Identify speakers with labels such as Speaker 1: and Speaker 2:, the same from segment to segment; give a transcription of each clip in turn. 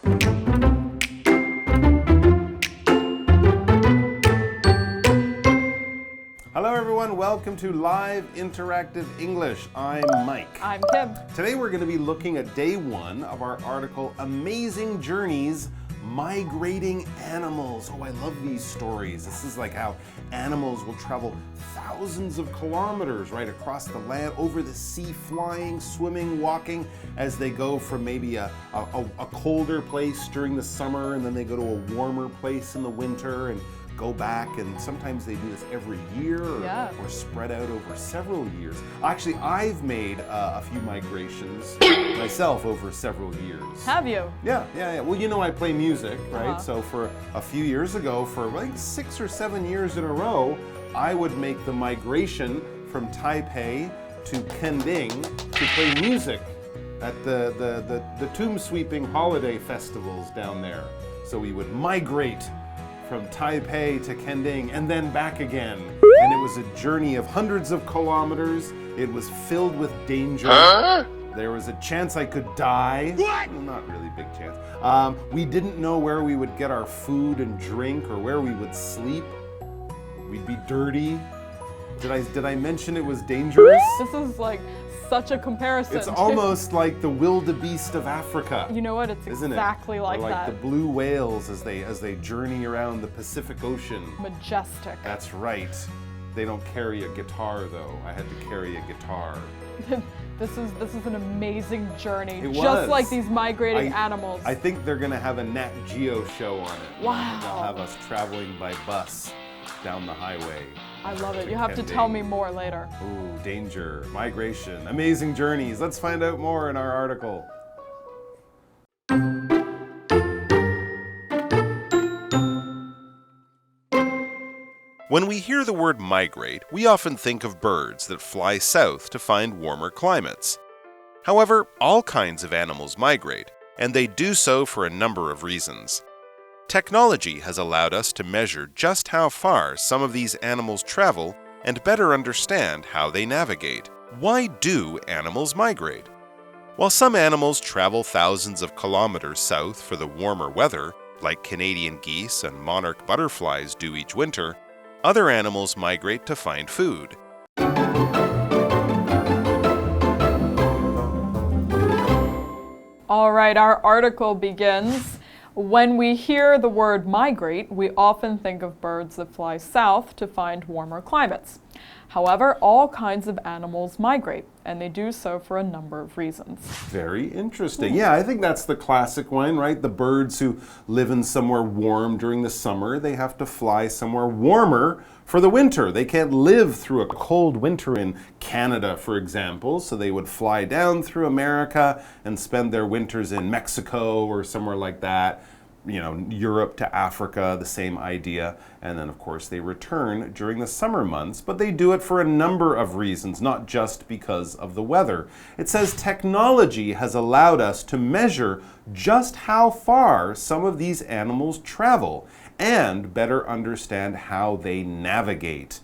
Speaker 1: Hello everyone, welcome to Live Interactive English. I'm Mike.
Speaker 2: I'm Kim.
Speaker 1: Today we're going to be looking at day one of our article, Amazing Journeys, Migrating Animals. Oh, I love these stories. This is like how animals will travel thousands of kilometers right across the land, over the sea, flying, swimming, walking, as they go from maybe a colder place during the summer, and then they go to a warmer place in the winter and go back, and sometimes they do this every year or spread out over several years. Actually, I've made a few migrations myself over several years.
Speaker 2: Have you?
Speaker 1: Yeah. Well, you know I play music, right? So for a few years ago, for like 6 or 7 years in a row, I would make the migration from Taipei to Kending to play music at the tomb sweeping holiday festivals down there. So we would migrate from Taipei to Kending and then back again. And it was a journey of hundreds of kilometers. It was filled with danger. There was a chance I could die. What? Well, not really big chance. We didn't know where we would get our food and drink or where we would sleep. We'd be dirty. Did I mention it was dangerous?
Speaker 2: This is like such a comparison.
Speaker 1: It's almost like the wildebeest of Africa.
Speaker 2: You know what? It's exactly like that.
Speaker 1: Like the blue whales as they journey around the Pacific Ocean.
Speaker 2: Majestic.
Speaker 1: That's right. They don't carry a guitar though. I had to carry a guitar.
Speaker 2: This is an amazing journey.
Speaker 1: It
Speaker 2: just
Speaker 1: was.
Speaker 2: Like these migrating animals.
Speaker 1: I think they're gonna have a Nat Geo show on it.
Speaker 2: Wow.
Speaker 1: They'll have us traveling by bus down the highway.
Speaker 2: I love it. You have to tell me more later.
Speaker 1: Ooh, danger, migration, amazing journeys. Let's find out more in our article. When we hear the word migrate, we often think of birds that fly south to find warmer climates. However, all kinds of animals migrate, and they do so for a number of reasons. Technology has allowed us to measure just how far some of these animals travel and better understand how they navigate. Why do animals migrate? While some animals travel thousands of kilometers south for the warmer weather, like Canadian geese and monarch butterflies do each winter, other animals migrate to find food.
Speaker 2: All right, our article begins. When we hear the word migrate, we often think of birds that fly south to find warmer climates. However, all kinds of animals migrate, and they do so for a number of reasons.
Speaker 1: Very interesting. Yeah, I think that's the classic one, right? The birds who live in somewhere warm during the summer, they have to fly somewhere warmer for the winter. They can't live through a cold winter in Canada, for example, so they would fly down through America and spend their winters in Mexico or somewhere like that. You know, Europe to Africa, the same idea. And then, of course, they return during the summer months, but they do it for a number of reasons, not just because of the weather. It says technology has allowed us to measure just how far some of these animals travel and better understand how they navigate.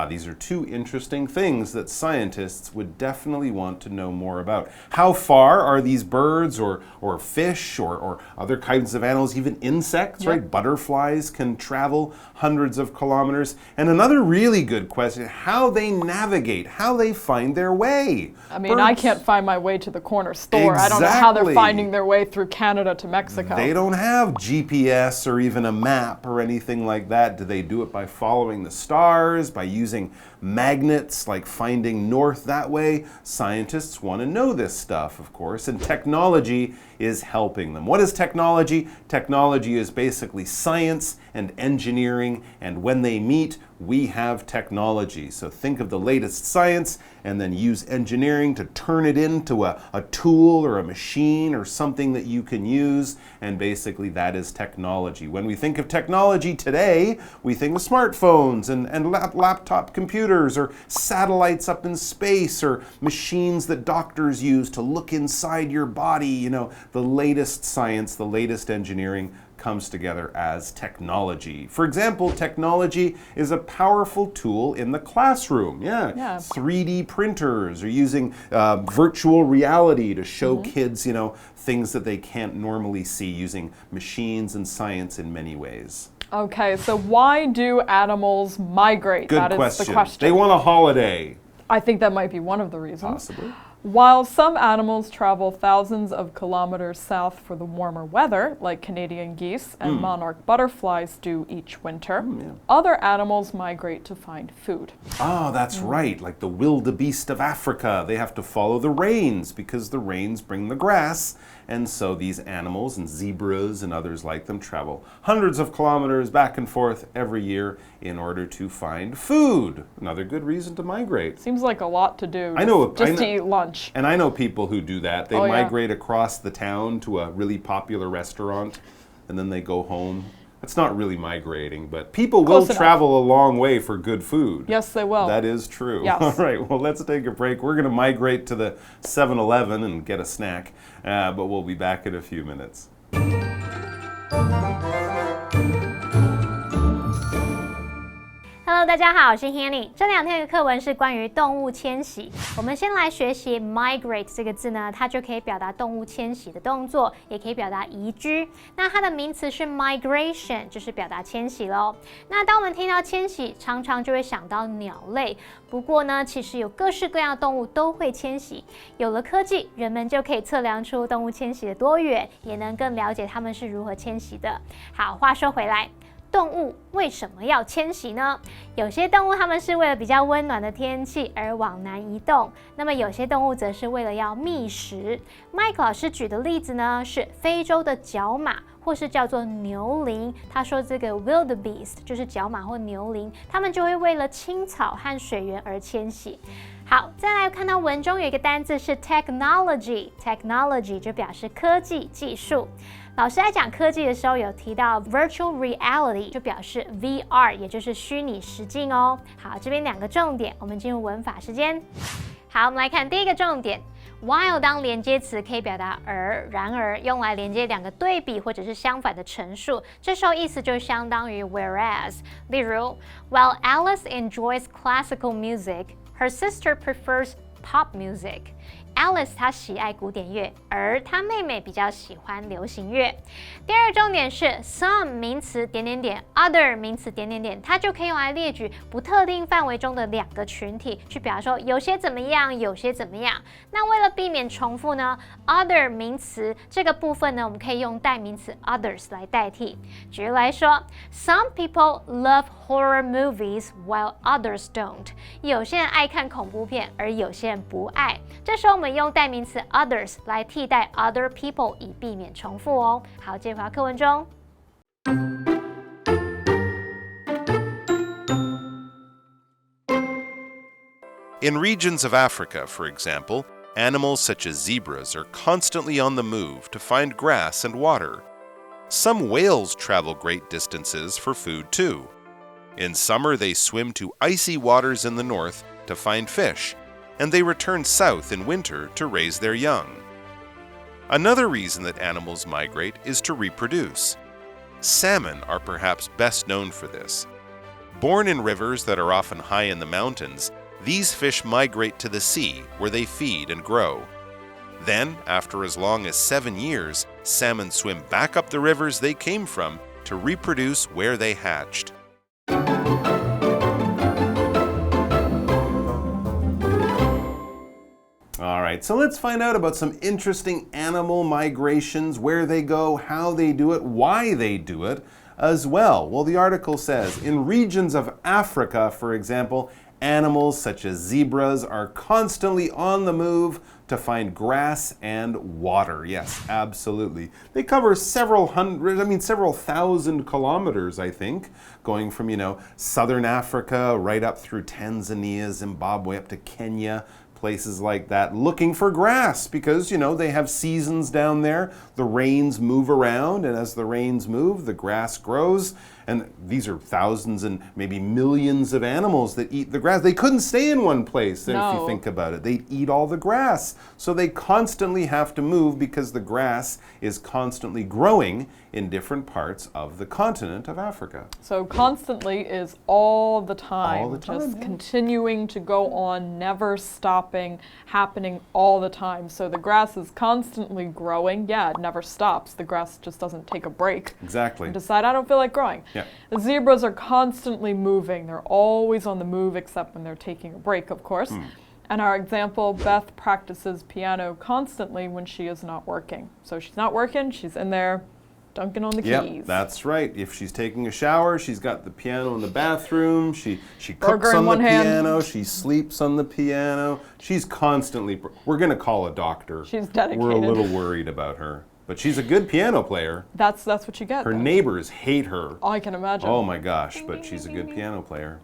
Speaker 1: These are two interesting things that scientists would definitely want to know more about. How far are these birds or fish or other kinds of animals, even insects, right? Butterflies can travel hundreds of kilometers. And another really good question, how they navigate, how they find their way.
Speaker 2: I mean, I can't find my way to the corner store. I don't know how they're finding their way through Canada to Mexico.
Speaker 1: They don't have GPS or even a map or anything like that. Do they do it by following the stars, by using magnets, like finding north that way? Scientists want to know this stuff, of course, and technology is helping them. What is technology? Technology is basically science and engineering, and when they meet, we have technology. So think of the latest science and then use engineering to turn it into a tool or a machine or something that you can use, and basically that is technology. When we think of technology today, we think of smartphones and laptop computers or satellites up in space or machines that doctors use to look inside your body. You know, the latest science, the latest engineering comes together as technology. For example, technology is a powerful tool in the classroom. Yeah. 3D printers are using virtual reality to show kids, things that they can't normally see using machines and science in many ways.
Speaker 2: Okay, so why do animals migrate?
Speaker 1: Good
Speaker 2: That
Speaker 1: question.
Speaker 2: is the question.
Speaker 1: They want a holiday.
Speaker 2: I think that might be one of the reasons.
Speaker 1: Possibly.
Speaker 2: While some animals travel thousands of kilometers south for the warmer weather, like Canadian geese and monarch butterflies do each winter, other animals migrate to find food.
Speaker 1: Oh, that's right. Like the wildebeest of Africa. They have to follow the rains because the rains bring the grass. And so these animals and zebras and others like them travel hundreds of kilometers back and forth every year in order to find food. Another good reason to migrate.
Speaker 2: Seems like a lot to do
Speaker 1: to
Speaker 2: eat lunch.
Speaker 1: And I know people who do that. They migrate across the town to a really popular restaurant and then they go home. It's not really migrating, but people will travel a long way for good food.
Speaker 2: Yes, they will.
Speaker 1: That is true.
Speaker 2: Yes.
Speaker 1: All right, well, let's take a break. We're going to migrate to the 7-Eleven and get a snack, but we'll be back in a few minutes.
Speaker 3: Hello， 大家好，我是 Hanny。这2天的课文是关于动物迁徙。我们先来学习 migrate 这个字呢，它就可以表达动物迁徙的动作，也可以表达移居。那它的名词是 migration， 就是表达迁徙咯。那当我们听到迁徙，常常就会想到鸟类。不过呢，其实有各式各样的动物都会迁徙。有了科技，人们就可以测量出动物迁徙的多远，也能更了解它们是如何迁徙的。好，话说回来。动物为什么要迁徙呢？有些动物它们是为了比较温暖的天气而往南移动，那么有些动物则是为了要觅食。Mike 老师举的例子呢是非洲的角马，或是叫做牛羚。他说这个 wildebeest 就是角马或牛羚，它们就会为了青草和水源而迁徙。好，再来看到文中有一个单字是 technology，technology 就表示科技、技术。老师在讲科技的时候有提到 virtual reality， 就表示 VR， 也就是虚拟实境哦。好，这边2个重点，我们进入文法时间。好，我们来看第一个重点。While 当连接词可以表达而、然而，用来连接2个对比或者是相反的陈述，这时候意思就相当于 whereas。例如 ，While Alice enjoys classical music, her sister prefers pop music。Alice 她喜爱古典乐，而她妹妹比较喜欢流行乐。第2个重点是 some 名词点点点 other 名词点点点，它就可以用来列举不特定范围中的2个群体，去表示说有些怎么样，有些怎么样。那为了避免重复呢 ，other 名词这个部分呢，我们可以用代名词 others 来代替。举例来说 ，Some people love horror movies while others don't。有些人爱看恐怖片，而有些人不爱。这时候我们用代名词 others 来替代 other people， 以避免重复哦。好，接回到课文中。
Speaker 1: In regions of Africa, for example, animals such as zebras are constantly on the move to find grass and water. Some whales travel great distances for food too. In summer, they swim to icy waters in the north to find fish, and they return south in winter to raise their young. Another reason that animals migrate is to reproduce. Salmon are perhaps best known for this. Born in rivers that are often high in the mountains, these fish migrate to the sea where they feed and grow. Then, after as long as 7 years, salmon swim back up the rivers they came from to reproduce where they hatched. All right, so let's find out about some interesting animal migrations, where they go, how they do it, why they do it as well. Well, the article says, in regions of Africa, for example, animals such as zebras are constantly on the move to find grass and water. Yes, absolutely. They cover several thousand kilometers, I think, going from, southern Africa right up through Tanzania, Zimbabwe, up to Kenya, places like that looking for grass because, they have seasons down there. The rains move around, and as the rains move, the grass grows. And these are thousands and maybe millions of animals that eat the grass. They couldn't stay in one place, if you think about it. They'd eat all the grass. So they constantly have to move because the grass is constantly growing in different parts of the continent of Africa.
Speaker 2: So constantly is all the time.
Speaker 1: All the time,
Speaker 2: just
Speaker 1: yeah.
Speaker 2: continuing to go on, never stopping, happening all the time. So the grass is constantly growing. Yeah, it never stops. The grass just doesn't take a break.
Speaker 1: Exactly.
Speaker 2: And decide, I don't feel like growing.
Speaker 1: Yeah.
Speaker 2: The zebras are constantly moving. They're always on the move, except when they're taking a break, of course. And our example, Beth practices piano constantly when she is not working. So she's not working, she's in there dunking on the keys.
Speaker 1: Yep, that's right. If she's taking a shower, she's got the piano in the bathroom. She cooks
Speaker 2: Burger in
Speaker 1: on the
Speaker 2: one hand.
Speaker 1: piano. She sleeps on the piano. She's constantly. We're going to call a doctor.
Speaker 2: She's dedicated.
Speaker 1: We're a little worried about her. But she's a good piano player.
Speaker 2: That's what you get.
Speaker 1: Her neighbors hate her.
Speaker 2: I can imagine.
Speaker 1: Oh my gosh, but she's a good piano player.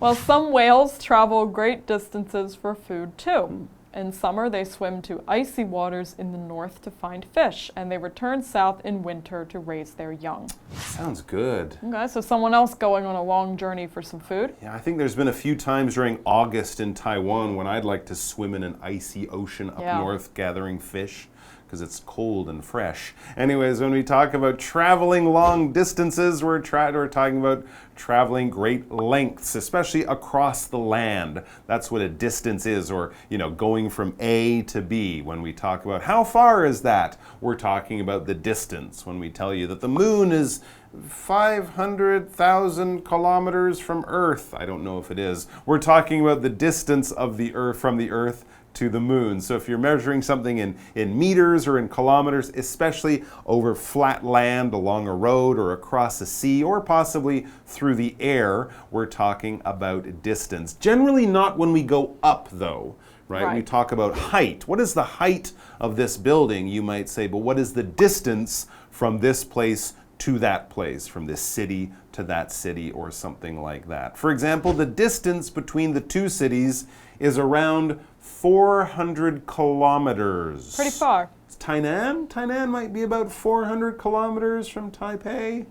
Speaker 2: Well, some whales travel great distances for food too. In summer, they swim to icy waters in the north to find fish, and they return south in winter to raise their young.
Speaker 1: Sounds good.
Speaker 2: Okay, so someone else going on a long journey for some food.
Speaker 1: Yeah, I think there's been a few times during August in Taiwan when I'd like to swim in an icy ocean up north gathering fish, because it's cold and fresh. Anyways, when we talk about traveling long distances, we're talking about traveling great lengths, especially across the land. That's what a distance is, or, going from A to B. When we talk about how far is that, we're talking about the distance. When we tell you that the moon is 500,000 kilometers from Earth, I don't know if it is, we're talking about the distance of the Earth from the Earth to the moon. So if you're measuring something in meters or in kilometers, especially over flat land, along a road or across a sea, or possibly through the air, we're talking about distance. Generally not when we go up though, right? We talk about height. What is the height of this building, you might say, but what is the distance from this place to that place, from this city to that city, or something like that. For example, the distance between the two cities is around 400 kilometers.
Speaker 2: Pretty far.
Speaker 1: It's Tainan? Tainan might be about 400 kilometers from Taipei.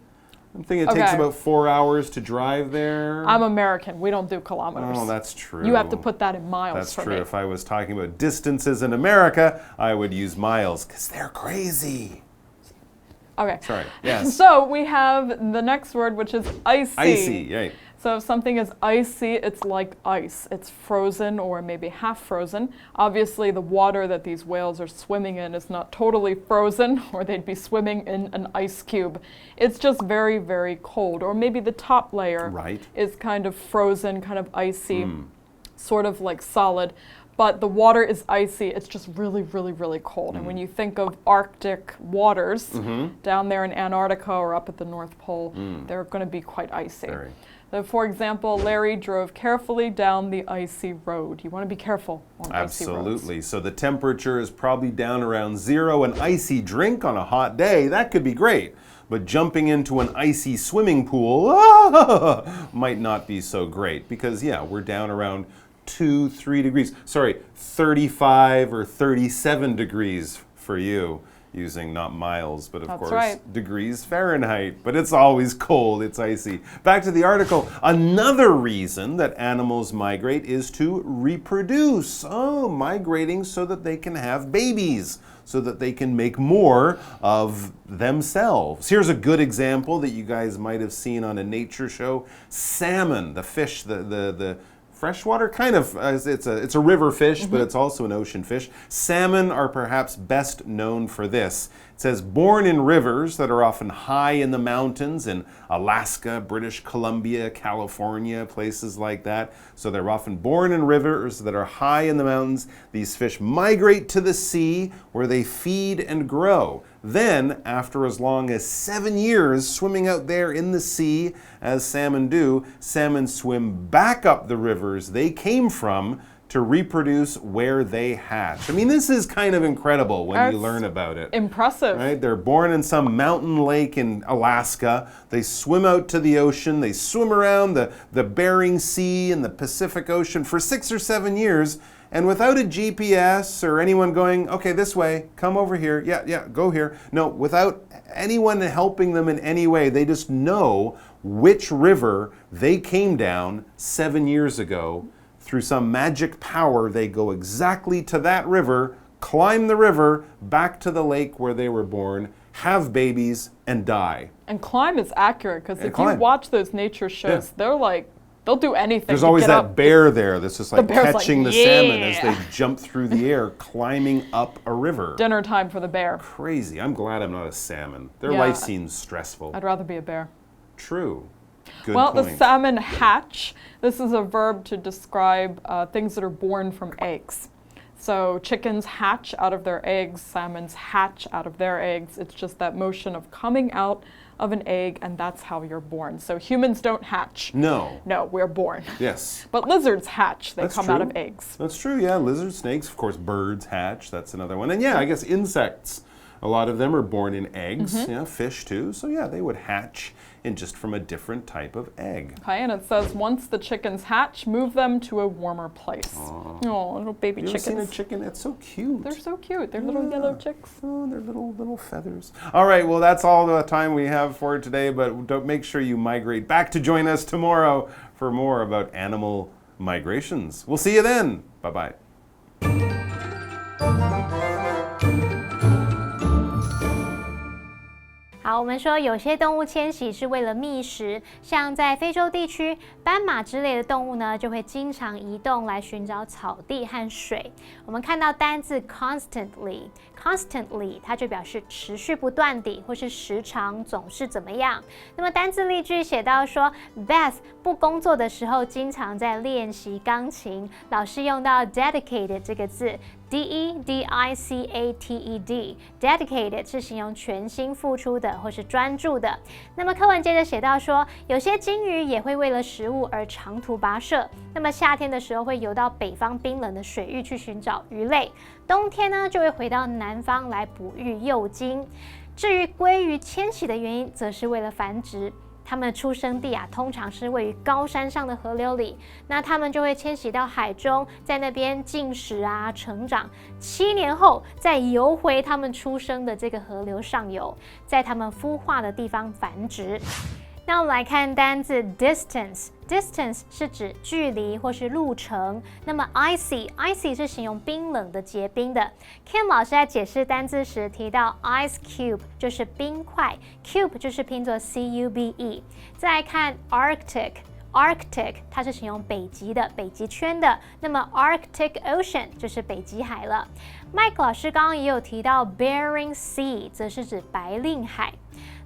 Speaker 1: I'm thinking it takes about 4 hours to drive there.
Speaker 2: I'm American. We don't do kilometers.
Speaker 1: Oh, that's true.
Speaker 2: You have to put that in miles
Speaker 1: That's
Speaker 2: for
Speaker 1: true.
Speaker 2: me.
Speaker 1: If I was talking about distances in America, I would use miles, because they're crazy.
Speaker 2: Okay.
Speaker 1: Sorry, yes.
Speaker 2: So we have the next word, which is icy.
Speaker 1: Icy, right.
Speaker 2: So if something is icy, it's like ice. It's frozen or maybe half frozen. Obviously, the water that these whales are swimming in is not totally frozen, or they'd be swimming in an ice cube. It's just very, very cold. Or maybe the top layer is kind of frozen, kind of icy, sort of like solid. But the water is icy. It's just really, really, really cold. And when you think of Arctic waters down there in Antarctica or up at the North Pole, they're going to be quite icy. So for example, Larry drove carefully down the icy road. You want to be careful on icy roads.
Speaker 1: Absolutely. So the temperature is probably down around 0. An icy drink on a hot day, that could be great. But jumping into an icy swimming pool might not be so great, because, we're down around 2-3 degrees. Sorry, 35 or 37 degrees for you, using not miles, but of course degrees Fahrenheit. But it's always cold, it's icy. Back to the article. Another reason that animals migrate is to reproduce. Oh, migrating so that they can have babies, so that they can make more of themselves. Here's a good example that you guys might have seen on a nature show. Salmon, the fish, the freshwater, kind of, it's a river fish, but it's also an ocean fish. Salmon are perhaps best known for this. It says, born in rivers that are often high in the mountains in Alaska, British Columbia, California, places like that. So they're often born in rivers that are high in the mountains. These fish migrate to the sea where they feed and grow. Then, after as long as 7 years swimming out there in the sea, as salmon do, salmon swim back up the rivers they came from to reproduce where they hatch. I mean, this is kind of incredible when you learn about it.
Speaker 2: Impressive.
Speaker 1: Right? They're born in some mountain lake in Alaska. They swim out to the ocean. They swim around the Bering Sea and the Pacific Ocean for 6 or 7 years. And without a GPS or anyone going, okay, this way, come over here, yeah, go here. No, without anyone helping them in any way, they just know which river they came down 7 years ago. Through some magic power, they go exactly to that river, climb the river, back to the lake where they were born, have babies, and die.
Speaker 2: And climb is accurate, because if you watch those nature shows, they'll do anything.
Speaker 1: There's always that bear there that's just like catching the salmon as they
Speaker 2: yeah.
Speaker 1: jump through the air, climbing up a river.
Speaker 2: Dinner time for the bear.
Speaker 1: Crazy. I'm glad I'm not a salmon. Their
Speaker 2: Yeah.
Speaker 1: life seems stressful.
Speaker 2: I'd rather be a bear.
Speaker 1: True. Good
Speaker 2: Well,
Speaker 1: point.
Speaker 2: the salmon hatch. This is a verb to describe things that are born from eggs. So chickens hatch out of their eggs, salmons hatch out of their eggs. It's just that motion of coming out of an egg, and that's how you're born. So humans don't hatch.
Speaker 1: No.
Speaker 2: No, we're born.
Speaker 1: Yes.
Speaker 2: But lizards hatch. They
Speaker 1: That's
Speaker 2: come
Speaker 1: true.
Speaker 2: out of eggs.
Speaker 1: That's true, yeah. Lizards, snakes, of course, birds hatch. That's another one. And yeah, I guess insects. A lot of them are born in eggs. Yeah, fish too. So yeah, they would hatch in just from a different type of egg.
Speaker 2: Okay, and it says once the chickens hatch, move them to a warmer place. Oh, little baby
Speaker 1: You ever
Speaker 2: chickens.
Speaker 1: seen a chicken? It's so cute.
Speaker 2: They're so cute. They're little yellow chicks.
Speaker 1: Oh, they're little feathers. All right, well, that's all the time we have for today, but don't make sure you migrate back to join us tomorrow for more about animal migrations. We'll see you then. Bye-bye.
Speaker 3: 好，我们说有些动物迁徙是为了觅食，像在非洲地区，斑马之类的动物呢，就会经常移动来寻找草地和水。我们看到单字 constantly， 它就表示持续不断地，或是时常总是怎么样。那么单字例句写到说 ，Beth 不工作的时候经常在练习钢琴，老师用到 dedicated 这个字。dedicated 是形容全心付出的或是专注的。那么课文接着写到说，有些鲸鱼也会为了食物而长途跋涉。那么夏天的时候会游到北方冰冷的水域去寻找鱼类，冬天呢就会回到南方来哺育幼鲸。至于鲑鱼迁徙的原因，则是为了繁殖。它们的出生地通常是位于高山上的河流里，那它们就会迁徙到海中，在那边进食成长，7年后再游回它们出生的这个河流上游，在它们孵化的地方繁殖。那我们来看单字 distance 是指距离或是路程。那么 icy 是形容冰冷的、结冰的。Kim 老师在解释单字时提到 ice cube 就是冰块 ，cube 就是拼作 cube。再来看 Arctic 它是形容北极的、北极圈的。那么 Arctic Ocean 就是北极海了。Mike 老师刚刚也有提到 Bering Sea 则是指白令海。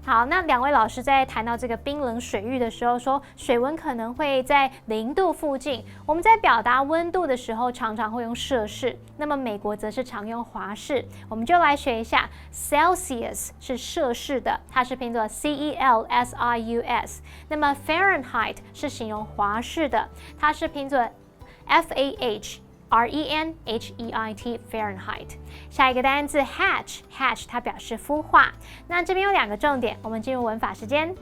Speaker 3: 好，那两位老师在谈到这个冰冷水域的时候说，水温可能会在0度附近。我们在表达温度的时候，常常会用摄氏，那么美国则是常用华氏。我们就来学一下 ，Celsius 是摄氏的，它是拼作 Celsius。那么 Fahrenheit 是形容华氏的，它是拼作 Fahrenheit Fahrenheit。下一个单字 hatch 它表示孵化。那这边有2个重点，我们进入文法时间。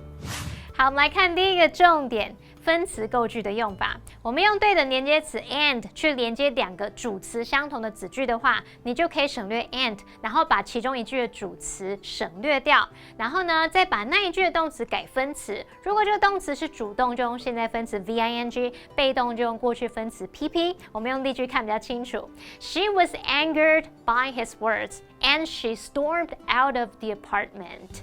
Speaker 3: 好，我们来看第一个重点，分词构句的用法。我们用对的连接词 and 去连接2个主词相同的子句的话，你就可以省略 and， 然后把其中一句的主词省略掉，然后呢，再把那一句的动词改分词。如果这个动词是主动，就用现在分词 VING， 被动就用过去分词 PP。我们用例句看比较清楚。She was angered by his words, and she stormed out of the apartment.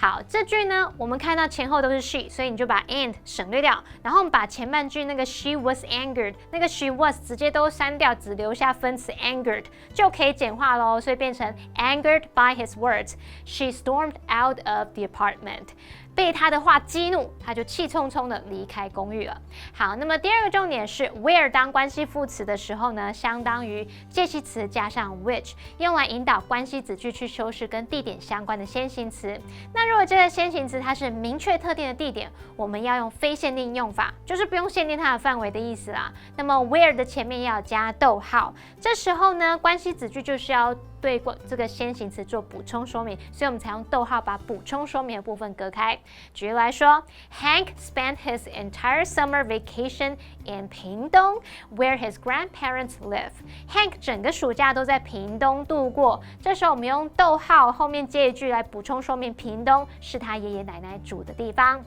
Speaker 3: 好，这句呢，我们看到前后都是 she， 所以你就把 and 省略掉，然后我们把前半句那个 she was angered， 那个 she was 直接都删掉，只留下分词 angered， 就可以简化咯，所以变成 angered by his words, she stormed out of the apartment。被他的话激怒，他就气冲冲的离开公寓了。好，那么第2个重点是 where 当关系副词的时候呢，相当于介系词加上 which， 用来引导关系子句去修饰跟地点相关的先行词。那如果这个先行词它是明确特定的地点，我们要用非限定用法，就是不用限定它的范围的意思啦。那么 where 的前面要加逗号，这时候呢，关系子句就是要对这个先行词做补充说明，所以我们才用逗号把补充说明的部分隔开。举例来说 ，Hank spent his entire summer vacation in 屏东 where his grandparents live. Hank 整个暑假都在屏东度过。这时候我们用逗号后面接一句来补充说明，屏东是他爷爷奶奶住的地方。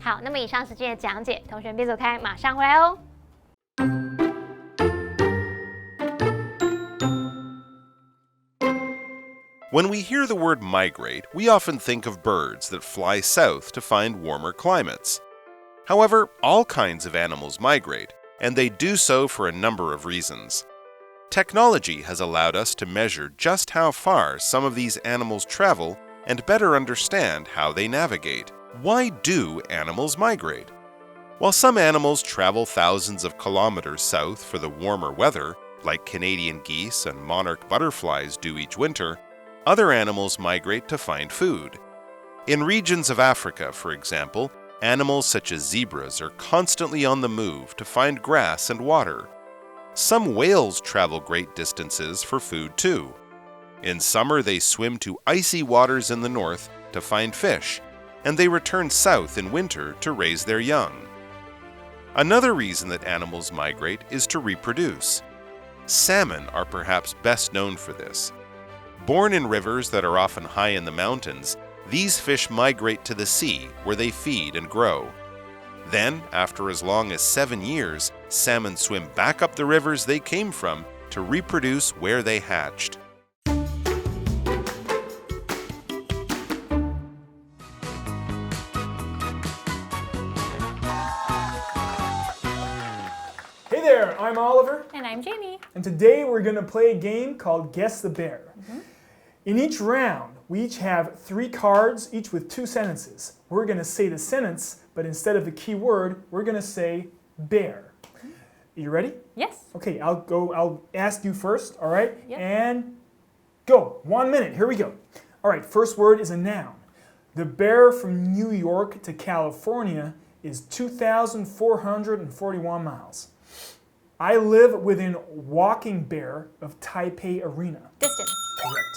Speaker 3: 好，那么以上是今天的讲解，同学别走开，马上回来哦。
Speaker 1: When we hear the word migrate, we often think of birds that fly south to find warmer climates. However, all kinds of animals migrate, and they do so for a number of reasons. Technology has allowed us to measure just how far some of these animals travel and better understand how they navigate. Why do animals migrate? While some animals travel thousands of kilometers south for the warmer weather, like Canadian geese and monarch butterflies do each winter, other animals migrate to find food. In regions of Africa, for example, animals such as zebras are constantly on the move to find grass and water. Some whales travel great distances for food too. In summer, they swim to icy waters in the north to find fish, and they return south in winter to raise their young. Another reason that animals migrate is to reproduce. Salmon are perhaps best known for this. Born in rivers that are often high in the mountains, these fish migrate to the sea where they feed and grow. Then, after as long as 7 years, salmon swim back up the rivers they came from to reproduce where they hatched.
Speaker 4: Hey there, I'm Oliver.
Speaker 3: And I'm Jamie.
Speaker 4: And today we're going to play a game called Guess the Bear. In each round, we each have 3 cards, each with 2 sentences. We're going to say the sentence, but instead of the key word, we're going to say bear. You ready?
Speaker 3: Yes.
Speaker 4: Okay, I'll ask you first, all right?
Speaker 3: Yep.
Speaker 4: And go. 1 minute, here we go. All right, first word is a noun. The bear from New York to California is 2,441 miles. I live within walking bear of Taipei Arena.
Speaker 3: Distance.
Speaker 4: Correct.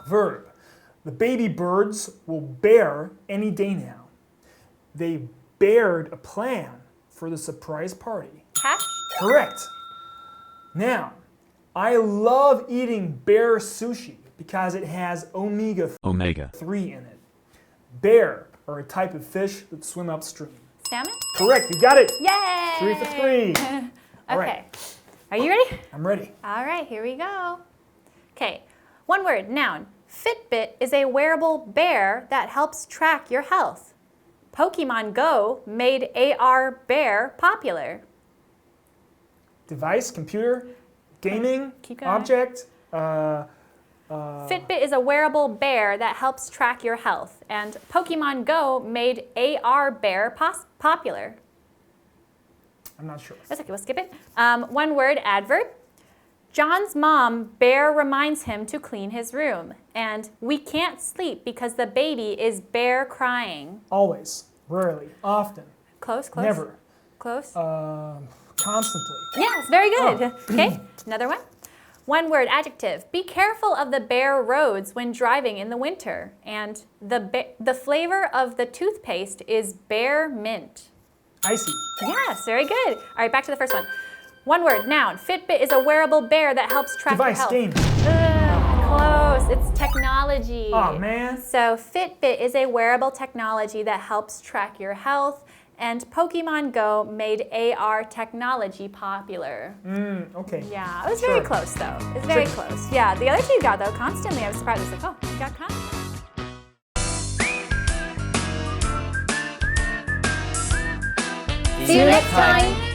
Speaker 4: Verb. The baby birds will bear any day now. They bared a plan for the surprise party.
Speaker 3: Hash.
Speaker 4: Correct. Noun. I love eating bear sushi because it has omega-3 in it. Bear are a type of fish that swim upstream.
Speaker 3: Salmon.
Speaker 4: Correct, you got it.
Speaker 3: Yay!
Speaker 4: 3 for 3. All
Speaker 3: Okay.
Speaker 4: right.
Speaker 3: Are you ready?
Speaker 4: I'm ready.
Speaker 3: All right, here we go. Okay, one word, noun. Fitbit is a wearable bear that helps track your health. Pokemon Go made AR bear popular.
Speaker 4: Device, computer, gaming,
Speaker 3: Keep going.
Speaker 4: object.
Speaker 3: Fitbit is a wearable bear that helps track your health, and Pokemon Go made AR bear popular.
Speaker 4: I'm not sure.
Speaker 3: That's okay, we'll skip it. One word, adverb. John's mom, bear reminds him to clean his room. And we can't sleep because the baby is bear crying.
Speaker 4: Always, rarely, often,
Speaker 3: Close, close.
Speaker 4: never,
Speaker 3: Close.
Speaker 4: constantly.
Speaker 3: Yes, very good.
Speaker 4: Oh.
Speaker 3: Okay, another one. One word, adjective. Be careful of the bare roads when driving in the winter. And the flavor of the toothpaste is bear mint.
Speaker 4: Icy.
Speaker 3: Yes, very good. All right, back to the first one. One word, noun. Fitbit is a wearable bear that helps track your
Speaker 4: Device,
Speaker 3: health.
Speaker 4: game.
Speaker 3: Close. It's technology.
Speaker 4: Oh, man.
Speaker 3: So Fitbit is a wearable technology that helps track your health, and Pokemon Go made AR technology popular.
Speaker 4: Okay.
Speaker 3: Yeah, it was very close though. It's very close. Yeah, the other two you got though. Constantly, I was surprised. I was like, oh, you got constantly.
Speaker 5: See you next time.